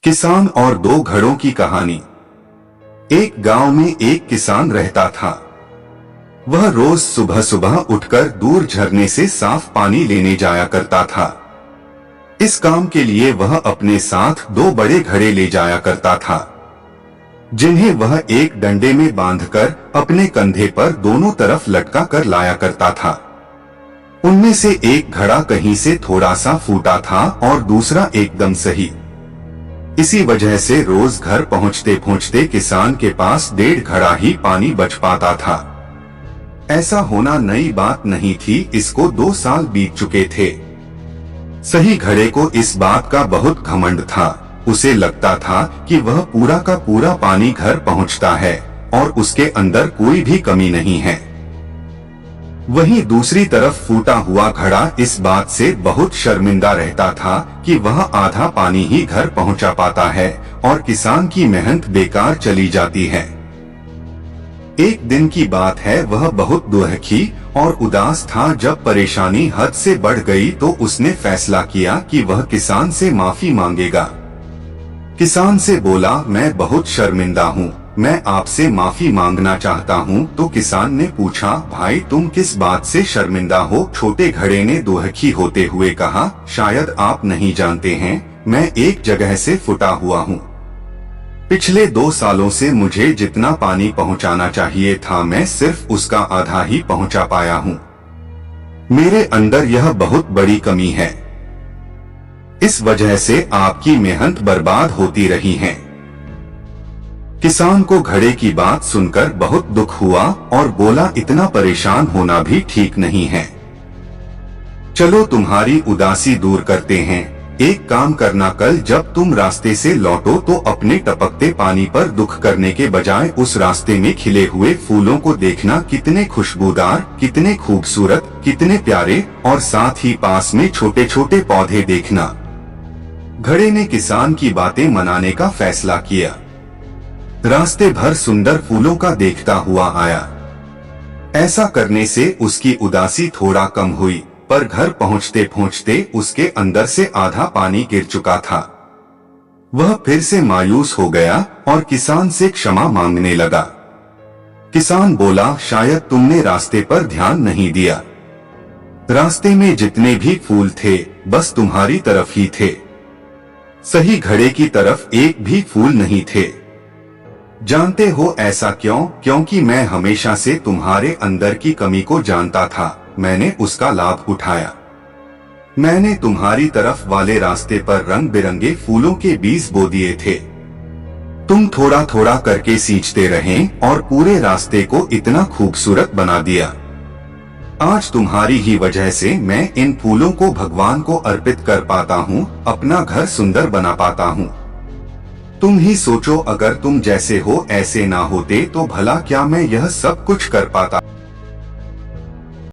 किसान और दो घड़ों की कहानी। एक गांव में एक किसान रहता था। वह रोज सुबह सुबह उठकर दूर झरने से साफ पानी लेने जाया करता था। इस काम के लिए वह अपने साथ दो बड़े घड़े ले जाया करता था, जिन्हें वह एक डंडे में बांधकर अपने कंधे पर दोनों तरफ लटका कर लाया करता था। उनमें से एक घड़ा कहीं से थोड़ा सा फूटा था और दूसरा एकदम सही। इसी वजह से रोज घर पहुंचते पहुंचते किसान के पास 1.5 घड़ा ही पानी बच पाता था। ऐसा होना नई बात नहीं थी, इसको 2 साल बीत चुके थे। सही घड़े को इस बात का बहुत घमंड था। उसे लगता था कि वह पूरा का पूरा पानी घर पहुंचता है और उसके अंदर कोई भी कमी नहीं है। वहीं दूसरी तरफ फूटा हुआ घड़ा इस बात से बहुत शर्मिंदा रहता था कि वह आधा पानी ही घर पहुंचा पाता है और किसान की मेहनत बेकार चली जाती है। एक दिन की बात है, वह बहुत दुखी और उदास था। जब परेशानी हद से बढ़ गई तो उसने फैसला किया कि वह किसान से माफी मांगेगा। किसान से बोला, मैं बहुत शर्मिंदा हूँ, मैं आपसे माफी मांगना चाहता हूँ। तो किसान ने पूछा, भाई तुम किस बात से शर्मिंदा हो? छोटे घड़े ने दुखी होते हुए कहा, शायद आप नहीं जानते हैं, मैं एक जगह से फुटा हुआ हूँ। पिछले 2 सालों से मुझे जितना पानी पहुँचाना चाहिए था, मैं सिर्फ उसका आधा ही पहुँचा पाया हूँ। मेरे अंदर यह बहुत बड़ी कमी है। इस वजह से आपकी मेहनत बर्बाद होती रही है। किसान को घड़े की बात सुनकर बहुत दुख हुआ और बोला, इतना परेशान होना भी ठीक नहीं है। चलो तुम्हारी उदासी दूर करते हैं। एक काम करना, कल जब तुम रास्ते से लौटो तो अपने टपकते पानी पर दुख करने के बजाय उस रास्ते में खिले हुए फूलों को देखना। कितने खुशबूदार, कितने खूबसूरत, कितने प्यारे, और साथ ही पास में छोटे छोटे पौधे देखना। घड़े ने किसान की बातें मनाने का फैसला किया। रास्ते भर सुंदर फूलों का देखता हुआ आया। ऐसा करने से उसकी उदासी थोड़ा कम हुई, पर घर पहुंचते पहुंचते उसके अंदर से आधा पानी गिर चुका था। वह फिर से मायूस हो गया और किसान से क्षमा मांगने लगा। किसान बोला, शायद तुमने रास्ते पर ध्यान नहीं दिया। रास्ते में जितने भी फूल थे बस तुम्हारी तरफ ही थे। सही घड़े की तरफ एक भी फूल नहीं थे। जानते हो ऐसा क्यों? क्योंकि मैं हमेशा से तुम्हारे अंदर की कमी को जानता था। मैंने उसका लाभ उठाया। मैंने तुम्हारी तरफ वाले रास्ते पर रंग बिरंगे फूलों के बीज बो दिए थे। तुम थोड़ा थोड़ा करके सींचते रहे और पूरे रास्ते को इतना खूबसूरत बना दिया। आज तुम्हारी ही वजह से मैं इन फूलों को भगवान को अर्पित कर पाता हूँ, अपना घर सुंदर बना पाता हूँ। तुम ही सोचो, अगर तुम जैसे हो ऐसे ना होते तो भला क्या मैं यह सब कुछ कर पाता।